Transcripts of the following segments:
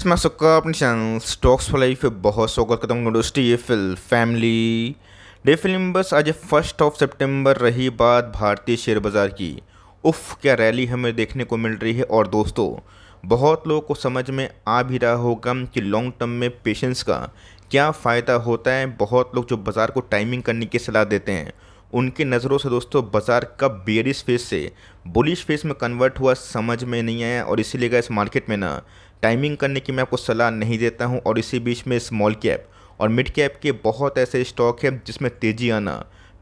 मैं सबका अपने चैनल स्टॉक्स फॉर लाइफ पे बहुत स्वागत करता हूँ। दोस्तों ये फैमिली डे फिल्म बस आज 1 सितंबर रही बात भारतीय शेयर बाज़ार की। उफ क्या रैली हमें देखने को मिल रही है। और दोस्तों बहुत लोगों को समझ में आ भी रहा होगा कि लॉन्ग टर्म में पेशेंस का क्या फ़ायदा होता है। बहुत लोग जो बाज़ार को टाइमिंग करने की सलाह देते हैं उनकी नज़रों से दोस्तों बाज़ार कब बेयरिश फेज से बुलिश फेज में कन्वर्ट हुआ समझ में नहीं आया। और इसीलिए इस मार्केट में ना टाइमिंग करने की मैं आपको सलाह नहीं देता हूं। और इसी बीच में स्मॉल कैप और मिड कैप के बहुत ऐसे स्टॉक हैं जिसमें तेज़ी आना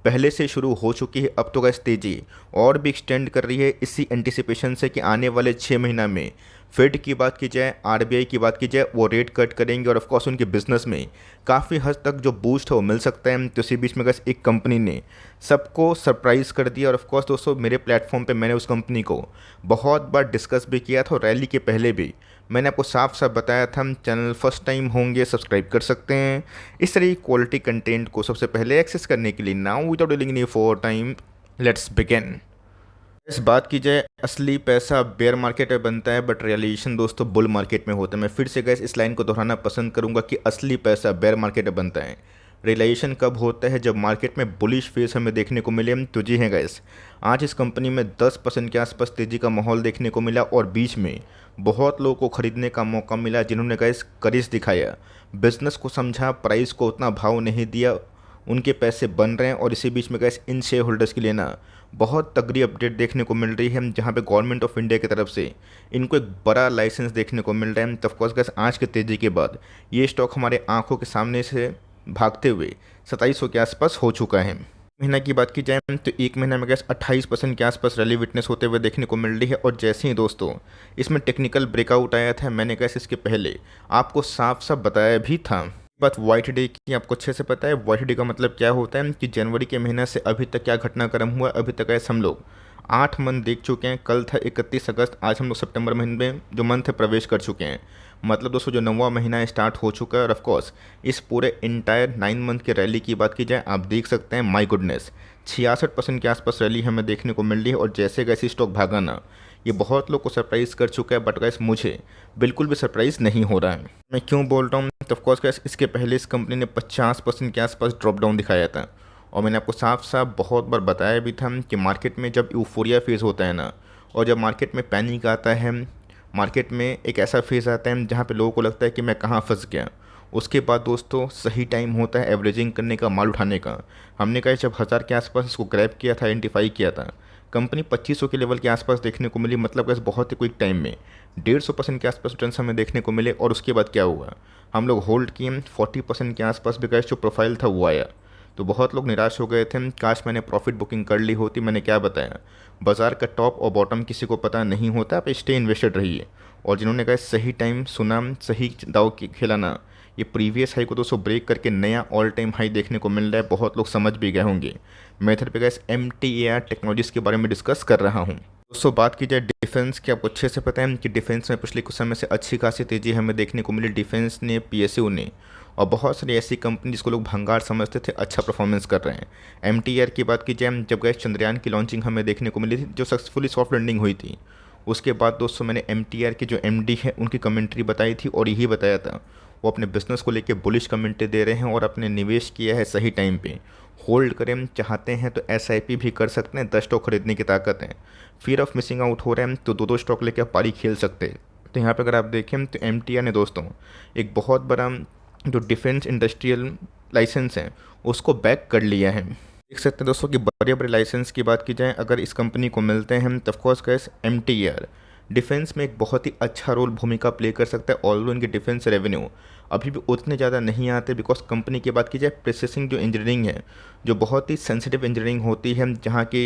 पहले से शुरू हो चुकी है। अब तो गैस तेज़ी और भी एक्सटेंड कर रही है इसी एंटिसिपेशन से कि आने वाले 6 महीना में फेड की बात की जाए, आरबीआई की बात की जाए, वो रेट कट करेंगे और ऑफकोर्स उनके बिजनेस में काफ़ी हद तक जो बूस्ट है वो मिल सकता है। तो इसी बीच में गैस एक कंपनी ने सबको सरप्राइज़ कर दिया। और ऑफकोर्स दोस्तों मेरे प्लेटफॉर्म पे मैंने उस कंपनी को बहुत बार डिस्कस भी किया था और रैली के पहले भी मैंने आपको साफ साफ बताया था। चैनल फर्स्ट टाइम होंगे सब्सक्राइब कर सकते हैं इस तरह की क्वालिटी कंटेंट को सबसे पहले एक्सेस करने के लिए। Now without dealing any for time let's begin. इस बात की जाए असली पैसा बेयर मार्केट में बनता है बट रियलाइजेशन दोस्तों बुल मार्केट में होता है। मैं फिर से गैस इस लाइन को दोहराना पसंद करूंगा कि असली पैसा बेयर मार्केट में बनता है। रियलाइजेशन कब होता है? जब मार्केट में बुलिश फेस हमें देखने को मिले। तो जी हैं गैस आज इस कंपनी में 10% के आसपास तेज़ी का माहौल देखने को मिला और बीच में बहुत लोगों को खरीदने का मौका मिला जिन्होंने गैस करेज दिखाया, बिजनेस को समझा, प्राइस को उतना भाव नहीं दिया, उनके पैसे बन रहे हैं। और इसी बीच में गैस इन शेयर होल्डर्स के लिए ना बहुत तगड़ी अपडेट देखने को मिल रही है जहां पे गवर्नमेंट ऑफ इंडिया की तरफ से इनको एक बड़ा लाइसेंस देखने को मिल रहा है। तो ऑफकोर्स गैस आज के तेज़ी के बाद ये स्टॉक हमारे आंखों के सामने से भागते हुए 2700 के आसपास हो चुका है। महीना की बात की जाए तो एक महीना में गैस 28% के आसपास रैली विटनेस होते हुए देखने को मिल रही है। और जैसे ही दोस्तों इसमें टेक्निकल ब्रेकआउट आया था मैंने गैस इसके पहले आपको साफ साफ बताया भी था। बात वाइट डे की आपको अच्छे से पता है। वाइट डे का मतलब क्या होता है कि जनवरी के महीने से अभी तक क्या घटनाक्रम हुआ। अभी तक ऐसे हम लोग 8 मंथ देख चुके हैं। कल था 31 अगस्त, आज हम लोग सितंबर महीने में जो मंथ है प्रवेश कर चुके हैं। मतलब दोस्तों जो 9वां महीना स्टार्ट हो चुका है। और ऑफकोर्स इस पूरे इंटायर 9 मंथ की रैली की बात की जाए आप देख सकते हैं माई गुडनेस 66% के आसपास रैली हमें देखने को मिल रही है। और जैसे गैसी स्टॉक भागा ना ये बहुत लोग को सरप्राइज़ कर चुका है बट गैस मुझे बिल्कुल भी सरप्राइज़ नहीं हो रहा है। मैं क्यों बोल रहा हूँ तो ऑफकोर्स गैस इसके पहले इस कंपनी ने 50% के आसपास ड्रॉप डाउन दिखाया था। और मैंने आपको साफ साफ बहुत बार बताया भी था कि मार्केट में जब यूफोरिया फेज़ होता है ना और जब मार्केट में पैनिक आता है, मार्केट में एक ऐसा फेज़ आता है जहाँ पे लोगों को लगता है कि मैं कहाँ फंस गया, उसके बाद दोस्तों सही टाइम होता है एवरेजिंग करने का, माल उठाने का। हमने कहा जब 1000 के आसपास इसको ग्रैब किया था, आइडेंटिफाई किया था, कंपनी 2500 के लेवल के आसपास देखने को मिली। मतलब गैस बहुत ही क्विक टाइम में 150% के आसपास रिटर्न्स हमें देखने को मिले। और उसके बाद क्या हुआ, हम लोग होल्ड किए, 40% के आसपास भी गैस जो प्रोफाइल था वो आया। तो बहुत लोग निराश हो गए थे, काश मैंने प्रॉफिट बुकिंग कर ली होती। मैंने क्या बताया, बाज़ार का टॉप और बॉटम किसी को पता नहीं होता, आप स्टे इन्वेस्टेड रहिए। और जिन्होंने कहा सही टाइम सुना, सही दाव खिलाना, ये प्रीवियस हाई को दोस्तों ब्रेक करके नया ऑल टाइम हाई देखने को मिल रहा है। बहुत लोग समझ भी गए होंगे। मेथड पे गैस MTAR टेक्नोलॉजीज के बारे में डिस्कस कर रहा हूँ। दोस्तों बात की जाए डिफेंस की, आपको अच्छे से पता है कि डिफेंस में पिछले कुछ समय से अच्छी खासी तेज़ी हमें देखने को मिली। डिफेंस ने, PSU ने और बहुत सारी ऐसी कंपनी जिसको लोग भंगार समझते थे अच्छा परफॉर्मेंस कर रहे हैं। MTAR की बात की जाए, जब गैस चंद्रयान की लॉन्चिंग हमें देखने को मिली थी जो सक्सेसफुली सॉफ्ट लैंडिंग हुई थी, उसके बाद दोस्तों मैंने MTAR के जो MD है उनकी कमेंट्री बताई थी और यही बताया था वो अपने बिजनेस को लेके बुलिश कमेंट्री दे रहे हैं और अपने निवेश किया है सही टाइम पे। होल्ड करें चाहते हैं तो SIP भी कर सकते हैं, 10 स्टॉक खरीदने की ताकत है। फियर ऑफ मिसिंग आउट हो रहे हैं तो 2-2 स्टॉक लेकर पारी खेल सकते हैं। तो यहाँ पे अगर आप देखें तो MTAR ने दोस्तों एक बहुत बड़ा जो डिफेंस इंडस्ट्रियल लाइसेंस है उसको बैक कर लिया है। देख सकते हैं दोस्तों कि बड़े बड़े लाइसेंस की बात की जाए अगर इस कंपनी को मिलते हैं तो ऑफकोर्स गैस MTAR डिफेंस में एक बहुत ही अच्छा रोल भूमिका प्ले कर सकता है। ऑल्दो इनके डिफेंस रेवेन्यू अभी भी उतने ज़्यादा नहीं आते बिकॉज कंपनी की बात की जाए प्रोसेसिंग जो इंजीनियरिंग है, जो बहुत ही सेंसिटिव इंजीनियरिंग होती है, जहाँ के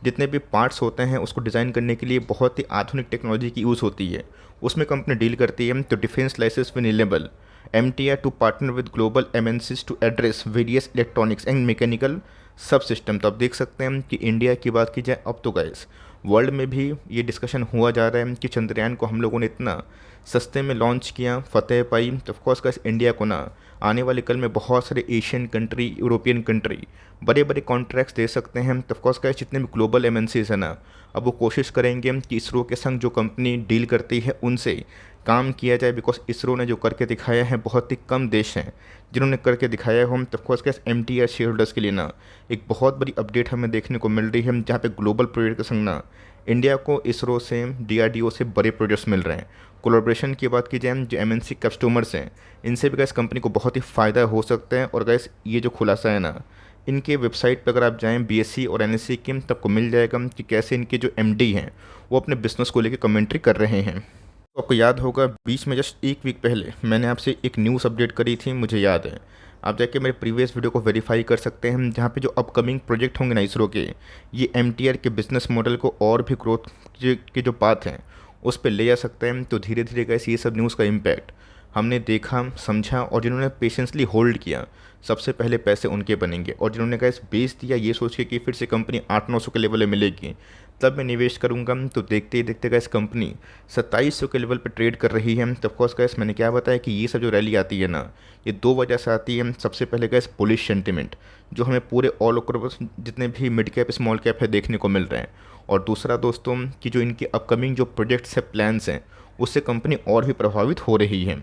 जितने भी पार्ट्स होते हैं उसको डिज़ाइन करने के लिए बहुत ही आधुनिक टेक्नोलॉजी की यूज़ होती है, उसमें कंपनी डील करती है। तो defence licence will enable MTAR to partner with global MNCs to address various electronics and mechanical सब सिस्टम। तो आप देख सकते हैं कि इंडिया की बात की जाए अब तो गैस वर्ल्ड में भी ये डिस्कशन हुआ जा रहा है कि चंद्रयान को हम लोगों ने इतना सस्ते में लॉन्च किया, फतेह पाई। तो ऑफकोर्स गैस इंडिया को ना आने वाले कल में बहुत सारे एशियन कंट्री, यूरोपियन कंट्री बड़े बड़े कॉन्ट्रैक्ट्स दे सकते हैं। तो ऑफकोर्स गैस जितने भी ग्लोबल MNCs है ना अब वो कोशिश करेंगे कि इसरो के संग जो कंपनी डील करती है उनसे काम किया जाए, बिकॉज इसरो ने जो करके दिखाया है बहुत ही कम देश हैं जिन्होंने करके दिखाया है। हम तो ऑफकोर्स कैसे MTR शेयर होल्डर्स के लिए ना एक बहुत बड़ी अपडेट हमें देखने को मिल रही है, जहाँ पे ग्लोबल प्रोजेक्ट के संग ना इंडिया को इसरो से, DRDO से बड़े प्रोजेक्ट्स मिल रहे हैं। कोलैबोरेशन की बात की जाए, जो MNC कस्टमर्स हैं इनसे भी गैस कंपनी को बहुत ही फ़ायदा हो सकता है। और गैस ये जो खुलासा है ना, इनके वेबसाइट पर अगर आप जाएं BSc और NSC की, तब को मिल जाएगा कि कैसे इनके जो MD हैं वो अपने बिजनेस को लेकर कमेंट्री कर रहे हैं। तो आपको याद होगा बीच में जस्ट एक वीक पहले मैंने आपसे एक न्यूज़ अपडेट करी थी, मुझे याद है। आप जाके मेरे प्रीवियस वीडियो को वेरीफाई कर सकते हैं, जहाँ पे जो अपकमिंग प्रोजेक्ट होंगे ना इसरो के, ये MTR के बिजनेस मॉडल को और भी ग्रोथ के जो पाथ हैं उस पर ले जा सकते हैं। तो धीरे धीरे कैसे ये सब न्यूज़ का इम्पैक्ट हमने देखा, समझा, और जिन्होंने पेशेंसली होल्ड किया सबसे पहले पैसे उनके बनेंगे। और जिन्होंने गैस बेच दिया ये सोच के कि फिर से कंपनी 800-900 के लेवल में मिलेगी तब मैं निवेश करूंगा, तो देखते ही देखते गैस कंपनी 2700 के लेवल पर ट्रेड कर रही है। तो ऑफकोर्स गैस मैंने क्या बताया कि ये सब जो रैली आती है ना, ये दो वजह से आती है। सबसे पहले गैस बुलिश सेंटिमेंट जो हमें पूरे ऑल ओवर जितने भी मिड कैप स्मॉल कैप है देखने को मिल रहे हैं। और दूसरा दोस्तों कि जो इनके अपकमिंग जो प्रोजेक्ट्स है, प्लान्स हैं, उससे कंपनी और भी प्रभावित हो रही है।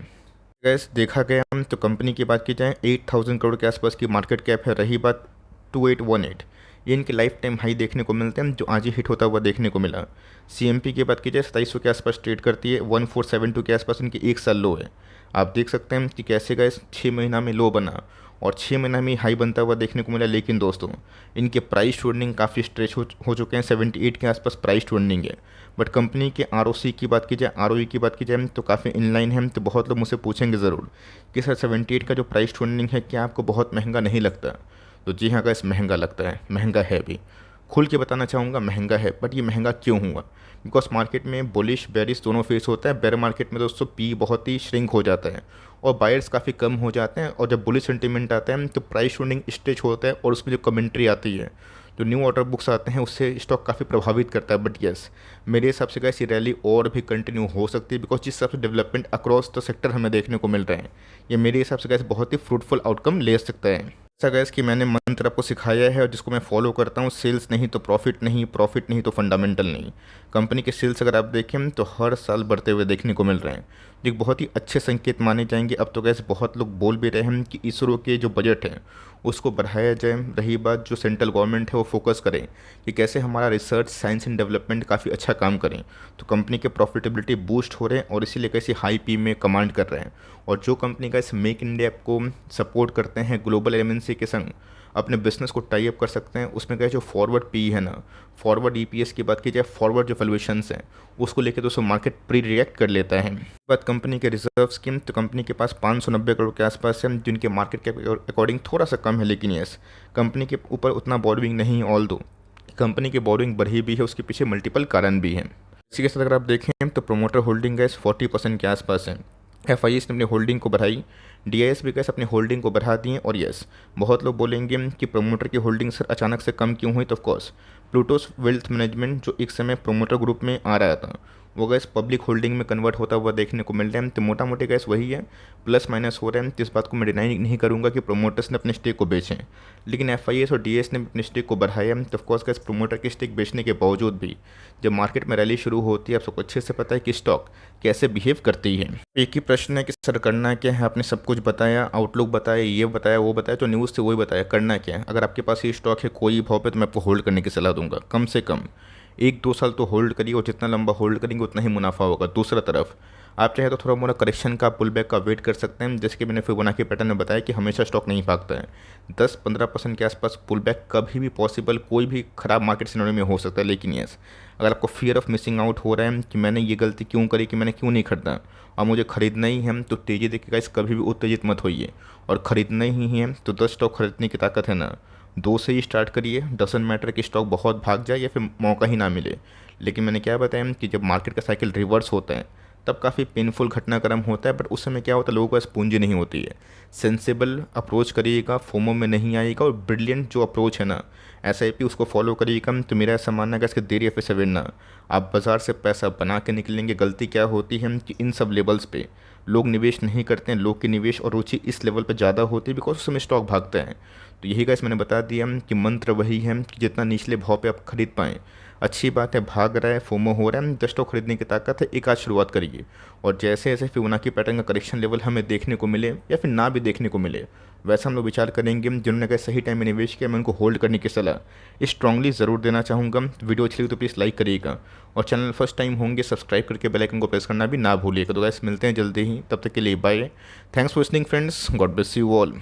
गैस देखा गया तो कंपनी की बात की जाए 8000 करोड़ के आसपास की मार्केट कैप है। रही बात 2818, ये इनके लाइफ टाइम हाई देखने को मिलते हैं, जो आज ही हिट होता हुआ देखने को मिला। CMP की बात की जाए 2700 के आसपास ट्रेड करती है, 1472 के आसपास इनकी एक साल लो है। आप देख सकते हैं कि कैसे गैस 6 महीना में लो बना और 6 महीना में हाई बनता हुआ देखने को मिला। लेकिन दोस्तों इनके प्राइस टू अर्निंग काफ़ी स्ट्रेच हो चुके हैं, 78 के आसपास प्राइस टू अर्निंग है। बट कंपनी के ROC की बात की जाए, ROE की बात की जाए तो काफ़ी इनलाइन है। तो बहुत लोग मुझसे पूछेंगे ज़रूर कि सर 78 का जो प्राइस टू अर्निंग है क्या आपको बहुत महंगा नहीं लगता? तो जी हाँ गैस, महंगा लगता है, महंगा है भी। खुल के बताना चाहूँगा महंगा है, बट ये महंगा क्यों हुआ? बिकॉज मार्केट में बुलिश बेरिश दोनों फेस होता है। बेयर मार्केट में दोस्तों पी बहुत ही श्रिंक हो जाता है और बायर्स काफ़ी कम हो जाते हैं। और जब बुलिश सेंटीमेंट आता है तो प्राइस शूटिंग स्टेज होता है और उसमें जो कमेंट्री आती है, जो न्यू ऑर्डर बुक्स आते हैं, उससे स्टॉक काफ़ी प्रभावित करता है। बट यस, मेरे हिसाब से गैस ये रैली और भी कंटिन्यू हो सकती है, बिकॉज जिस हिसाब से डेवलपमेंट अक्रॉस द सेक्टर हमें देखने को मिल रहे हैं, ये मेरे हिसाब से गैस बहुत ही फ्रूटफुल आउटकम ले सकता है। ऐसा गैस कि मैंने मंत्र आपको सिखाया है और जिसको मैं फॉलो करता हूँ, सेल्स नहीं तो प्रॉफिट नहीं, प्रॉफिट नहीं तो फंडामेंटल नहीं। कंपनी के सेल्स अगर आप देखें तो हर साल बढ़ते हुए देखने को मिल रहे हैं, जो एक बहुत ही अच्छे संकेत माने जाएंगे। अब तो गैस बहुत लोग बोल भी रहे हैं कि इसरो के जो बजट है उसको बढ़ाया जाए। रही बात जो सेंट्रल गवर्नमेंट है वो फोकस करें कि कैसे हमारा रिसर्च, साइंस एंड डेवलपमेंट काफ़ी अच्छा काम करें, तो कंपनी के प्रॉफिटेबिलिटी बूस्ट हो रहे हैं और इसीलिए कैसे हाई पी में कमांड कर रहे हैं। और जो कंपनी का इस मेक इंडिया को सपोर्ट करते हैं, ग्लोबल MNC के संग अपने बिजनेस को टाई अप कर सकते हैं, उसमें क्या जो फॉरवर्ड पी है ना, फॉरवर्ड EPS की बात की जाए, फॉरवर्ड जो वैल्यूएशंस हैं उसको लेकर दोस्तों मार्केट प्री रिएक्ट कर लेता है। बात कंपनी के रिजर्व स्कीम, तो कंपनी के पास 590 करोड़ के आसपास है, जिनके मार्केट के अकॉर्डिंग थोड़ा सा कम है। लेकिन यस, कंपनी के ऊपर उतना बोरोइंग नहीं, ऑल दो कंपनी की बोरोइंग बढ़ी भी है, उसके पीछे मल्टीपल कारण भी हैं। इसी के साथ अगर आप देखें तो प्रोमोटर होल्डिंग गैस 40% के आसपास है। FIS ने अपनी होल्डिंग को बढ़ाई, DIS भी गैस अपनी होल्डिंग को बढ़ा दिए। और यस, बहुत लोग बोलेंगे कि प्रोमोटर की होल्डिंग सर अचानक से कम क्यों हुई? तो ऑफकोर्स प्लूटोस वेल्थ मैनेजमेंट जो एक समय प्रोमोटर ग्रुप में आ रहा था, वो गैस पब्लिक होल्डिंग में कन्वर्ट होता हुआ देखने को मिल रहा है। तो मोटा मोटी गैस वही है, प्लस माइनस हो रहे हैं। तो इस बात को मैं डिनाई नहीं करूँगा कि प्रोमोटर्स ने अपने स्टेक को बेचें, लेकिन FIS और DS ने अपने स्टेक को बढ़ाया। तो ऑफकोर्स गैस प्रोमोटर के स्टेक बेचने के बावजूद भी जब मार्केट में रैली शुरू होती है, आप सबको अच्छे से पता है कि स्टॉक कैसे बिहेव करती है। एक ही प्रश्न है कि सर करना क्या है? आपने सब कुछ बताया, आउटलुक बताया, ये बताया, वो बताया, तो न्यूज़ से वही बताया, करना क्या है? अगर आपके पास ये स्टॉक है कोई भाव पे, तो मैं आपको होल्ड करने की सलाह दूंगा। कम से कम 1-2 साल तो होल्ड करिए, और जितना लंबा होल्ड करेंगे उतना ही मुनाफा होगा। दूसरा तरफ आप चाहे तो थोड़ा मोड़ा करेक्शन का, पुल बैक का वेट कर सकते हैं। जैसे कि मैंने फिबोनाची पैटर्न में बताया कि हमेशा स्टॉक नहीं भागता है, 10-15% के आसपास पुल बैक कभी भी पॉसिबल, कोई भी ख़राब मार्केट सिनेरियो में हो सकता है। लेकिन यस, अगर आपको फियर ऑफ मिसिंग आउट हो रहा है कि मैंने ये गलती क्यों करी, कि मैंने क्यों नहीं खरीदा और मुझे खरीदना ही है, तो तेज़ी देखिएगा, इस कभी भी उत्तेजित मत होइए। और ख़रीदना ही है तो 10 स्टॉक खरीदने की ताकत है ना, 2 से ही स्टार्ट करिए। डजंट मैटर कि स्टॉक बहुत भाग जाए या फिर मौका ही ना मिले। लेकिन मैंने क्या बताया कि जब मार्केट का साइकिल रिवर्स होता है तब काफ़ी पेनफुल घटनाक्रम होता है। बट उस समय क्या होता है, लोगों के पास पूंजी नहीं होती है। सेंसिबल अप्रोच करिएगा, फोमो में नहीं आएगा, और ब्रिलियंट जो अप्रोच है ना SIP, उसको फॉलो करिएगा। तो मेरा ऐसा मानना है कि इसके देर या फिर सवेर ना आप बाज़ार से पैसा बना के निकलेंगे। गलती क्या होती है कि इन सब लेवल्स पे लोग निवेश नहीं करते हैं। लोग की निवेश और रुचि इस लेवल पर ज़्यादा होती है बिकॉज उस समय स्टॉक भागता है। तो यही गाइस मैंने बता दिया कि मंत्र वही है कि जितना निचले भाव पे आप खरीद पाएँ, अच्छी बात है, भाग रहा है, फोमो हो रहा है, स्टॉक खरीदने की ताकत है, एक आज शुरुआत करिए। और जैसे जैसे फिबोनाची पैटर्न का करेक्शन लेवल हमें देखने को मिले या फिर ना भी देखने को मिले, वैसा हम लोग विचार करेंगे। जिन्होंने कहा सही टाइम में निवेश किया, मैं उनको होल्ड करने की सलाह स्ट्रांगली ज़रूर देना चाहूँगा। वीडियो अच्छी लगी तो प्लीज़ लाइक करिएगा, और चैनल फर्स्ट टाइम होंगे सब्सक्राइब करके बेल आइकन को प्रेस करना भी ना भूलिएगा। तो गाइस मिलते हैं जल्दी ही, तब तक के लिए bye. Thanks for listening friends, God bless you all.